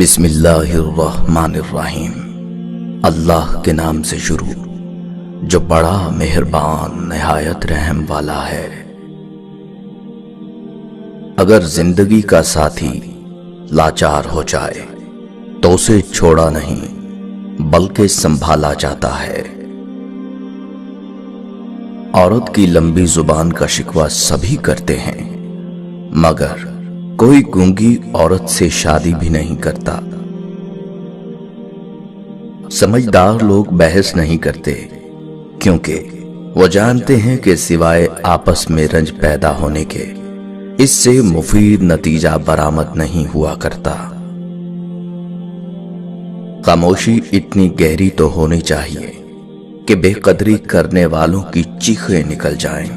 بسم اللہ الرحمن الرحیم۔ اللہ کے نام سے شروع جو بڑا مہربان نہایت رحم والا ہے۔ اگر زندگی کا ساتھی لاچار ہو جائے تو اسے چھوڑا نہیں بلکہ سنبھالا جاتا ہے۔ عورت کی لمبی زبان کا شکوہ سبھی کرتے ہیں، مگر کوئی گونگی عورت سے شادی بھی نہیں کرتا۔ سمجھدار لوگ بحث نہیں کرتے کیونکہ وہ جانتے ہیں کہ سوائے آپس میں رنج پیدا ہونے کے اس سے مفید نتیجہ برآمد نہیں ہوا کرتا۔ خاموشی اتنی گہری تو ہونی چاہیے کہ بے قدری کرنے والوں کی چیخیں نکل جائیں۔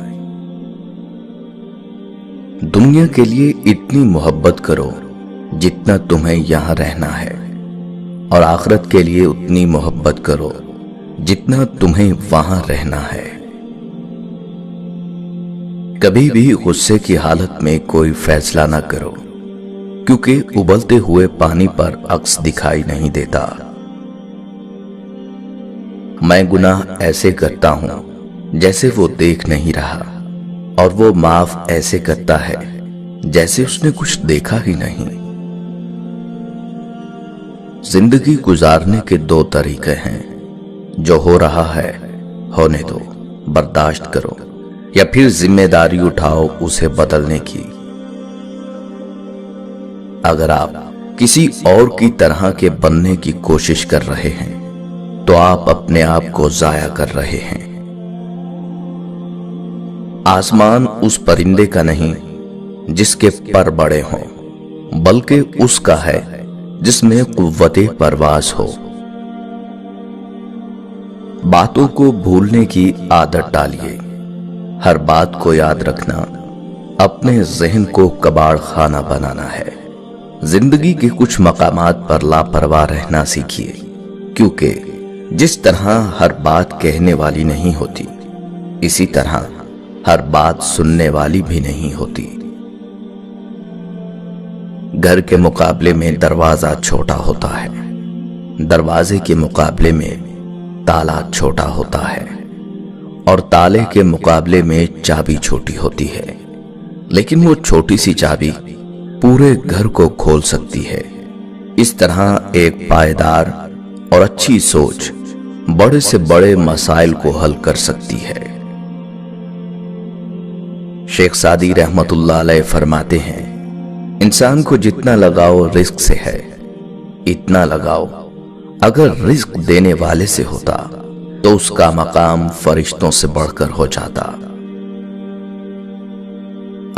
دنیا کے لیے اتنی محبت کرو جتنا تمہیں یہاں رہنا ہے، اور آخرت کے لیے اتنی محبت کرو جتنا تمہیں وہاں رہنا ہے۔ کبھی بھی غصے کی حالت میں کوئی فیصلہ نہ کرو، کیونکہ ابلتے ہوئے پانی پر عکس دکھائی نہیں دیتا۔ میں گناہ ایسے کرتا ہوں جیسے وہ دیکھ نہیں رہا، اور وہ معاف ایسے کرتا ہے جیسے اس نے کچھ دیکھا ہی نہیں۔ زندگی گزارنے کے دو طریقے ہیں، جو ہو رہا ہے ہونے دو، برداشت کرو، یا پھر ذمہ داری اٹھاؤ اسے بدلنے کی۔ اگر آپ کسی اور کی طرح کے بننے کی کوشش کر رہے ہیں تو آپ اپنے آپ کو ضائع کر رہے ہیں۔ آسمان اس پرندے کا نہیں جس کے پر بڑے ہوں، بلکہ اس کا ہے جس میں قوت پرواز ہو۔ باتوں کو بھولنے کی عادت ڈالیے، ہر بات کو یاد رکھنا اپنے ذہن کو کباڑ خانہ بنانا ہے۔ زندگی کے کچھ مقامات پر لاپرواہ رہنا سیکھیے، کیونکہ جس طرح ہر بات کہنے والی نہیں ہوتی، اسی طرح ہر بات سننے والی بھی نہیں ہوتی۔ گھر کے مقابلے میں دروازہ چھوٹا ہوتا ہے، دروازے کے مقابلے میں تالا چھوٹا ہوتا ہے، اور تالے کے مقابلے میں چابی چھوٹی ہوتی ہے، لیکن وہ چھوٹی سی چابی پورے گھر کو کھول سکتی ہے۔ اس طرح ایک پائیدار اور اچھی سوچ بڑے سے بڑے مسائل کو حل کر سکتی ہے۔ شیخ سعدی رحمت اللہ علیہ فرماتے ہیں، انسان کو جتنا لگاؤ رزق سے ہے، اتنا لگاؤ اگر رزق دینے والے سے ہوتا تو اس کا مقام فرشتوں سے بڑھ کر ہو جاتا۔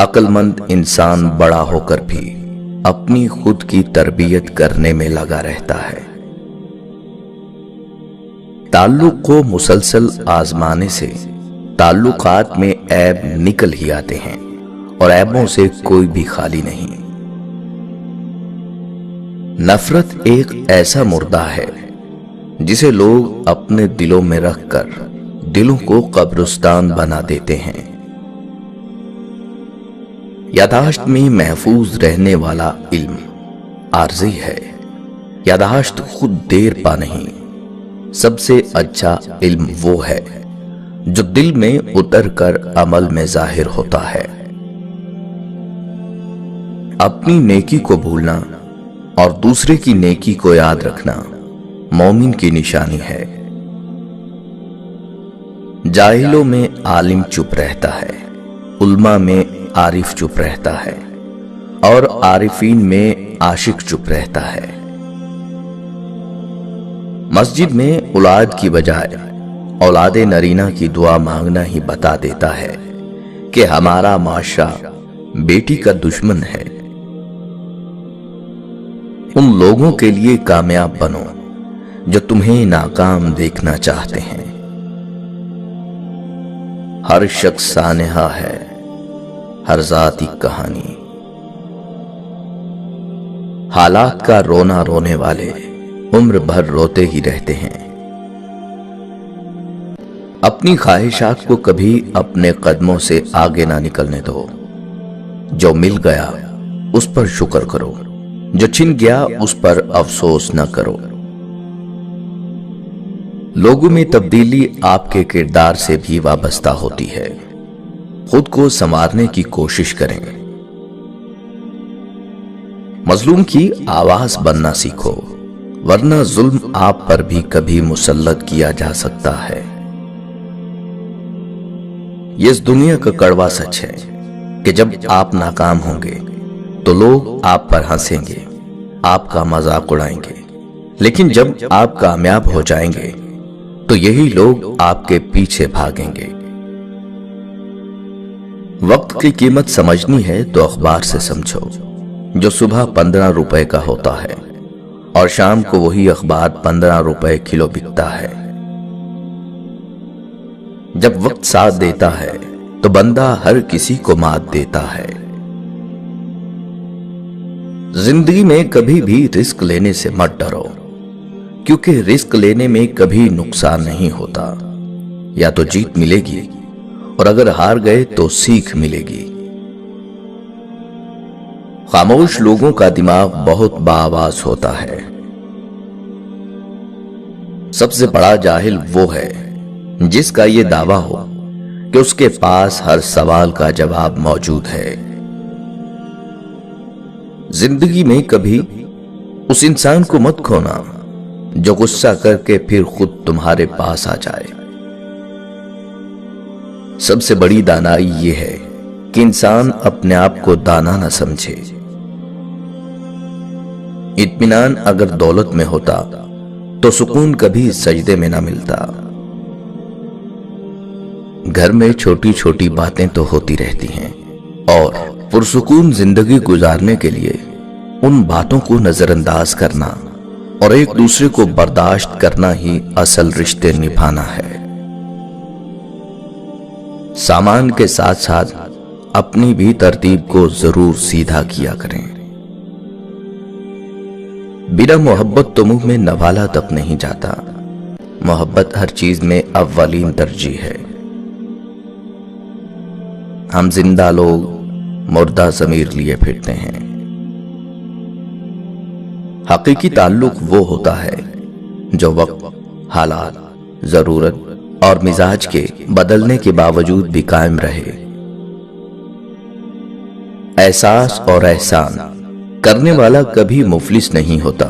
عقل مند انسان بڑا ہو کر بھی اپنی خود کی تربیت کرنے میں لگا رہتا ہے۔ تعلق کو مسلسل آزمانے سے تعلقات میں عیب نکل ہی آتے ہیں، اور عیبوں سے کوئی بھی خالی نہیں۔ نفرت ایک ایسا مردہ ہے جسے لوگ اپنے دلوں میں رکھ کر دلوں کو قبرستان بنا دیتے ہیں۔ یادداشت میں محفوظ رہنے والا علم عارضی ہے، یادداشت خود دیر پا نہیں۔ سب سے اچھا علم وہ ہے جو دل میں اتر کر عمل میں ظاہر ہوتا ہے۔ اپنی نیکی کو بھولنا اور دوسرے کی نیکی کو یاد رکھنا مومن کی نشانی ہے۔ جاہلوں میں عالم چپ رہتا ہے، علماء میں عارف چپ رہتا ہے، اور عارفین میں عاشق چپ رہتا ہے۔ مسجد میں اولاد کی بجائے اولاد نرینہ کی دعا مانگنا ہی بتا دیتا ہے کہ ہمارا معاشرہ بیٹی کا دشمن ہے۔ ان لوگوں کے لیے کامیاب بنو جو تمہیں ناکام دیکھنا چاہتے ہیں۔ ہر شخص سانحہ ہے، ہر ذات ایک کہانی۔ حالات کا رونا رونے والے عمر بھر روتے ہی رہتے ہیں۔ اپنی خواہشات کو کبھی اپنے قدموں سے آگے نہ نکلنے دو۔ جو مل گیا اس پر شکر کرو، جو چھن گیا اس پر افسوس نہ کرو۔ لوگوں میں تبدیلی آپ کے کردار سے بھی وابستہ ہوتی ہے۔ خود کو سنوارنے کی کوشش کریں۔ مظلوم کی آواز بننا سیکھو، ورنہ ظلم آپ پر بھی کبھی مسلط کیا جا سکتا ہے۔ یہ اس دنیا کا کڑوا سچ ہے کہ جب آپ ناکام ہوں گے تو لوگ آپ پر ہنسیں گے، آپ کا مذاق اڑائیں گے، لیکن جب آپ کامیاب ہو جائیں گے تو یہی لوگ آپ کے پیچھے بھاگیں گے۔ وقت کی قیمت سمجھنی ہے تو اخبار سے سمجھو، جو صبح 15 روپے کا ہوتا ہے اور شام کو وہی اخبار 15 روپے کلو بکتا ہے۔ جب وقت ساتھ دیتا ہے تو بندہ ہر کسی کو مات دیتا ہے۔ زندگی میں کبھی بھی رسک لینے سے مت ڈرو، کیونکہ رسک لینے میں کبھی نقصان نہیں ہوتا۔ یا تو جیت ملے گی اور اگر ہار گئے تو سیکھ ملے گی۔ خاموش لوگوں کا دماغ بہت باآواز ہوتا ہے۔ سب سے بڑا جاہل وہ ہے جس کا یہ دعویٰ ہو کہ اس کے پاس ہر سوال کا جواب موجود ہے۔ زندگی میں کبھی اس انسان کو مت کھونا جو غصہ کر کے پھر خود تمہارے پاس آ جائے۔ سب سے بڑی دانائی یہ ہے کہ انسان اپنے آپ کو دانا نہ سمجھے۔ اطمینان اگر دولت میں ہوتا تو سکون کبھی سجدے میں نہ ملتا۔ گھر میں چھوٹی چھوٹی باتیں تو ہوتی رہتی ہیں، اور پرسکون زندگی گزارنے کے لیے ان باتوں کو نظر انداز کرنا اور ایک دوسرے کو برداشت کرنا ہی اصل رشتے نبھانا ہے۔ سامان کے ساتھ ساتھ اپنی بھی ترتیب کو ضرور سیدھا کیا کریں۔ بنا محبت تو منہ میں نوالا تک نہیں جاتا۔ محبت ہر چیز میں اولین ترجیح ہے۔ ہم زندہ لوگ مردہ ضمیر لیے پھرتے ہیں۔ حقیقی تعلق وہ ہوتا ہے جو وقت، حالات، ضرورت اور مزاج کے بدلنے کے باوجود بھی قائم رہے۔ احساس اور احسان کرنے والا کبھی مفلس نہیں ہوتا۔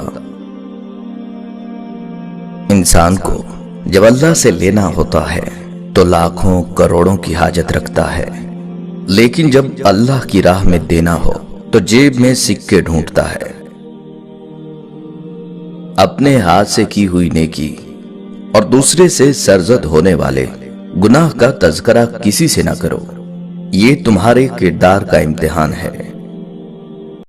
انسان کو جب اللہ سے لینا ہوتا ہے تو لاکھوں کروڑوں کی حاجت رکھتا ہے، لیکن جب اللہ کی راہ میں دینا ہو تو جیب میں سکے ڈھونڈتا ہے۔ اپنے ہاتھ سے کی ہوئی نیکی اور دوسرے سے سرزد ہونے والے گناہ کا تذکرہ کسی سے نہ کرو، یہ تمہارے کردار کا امتحان ہے۔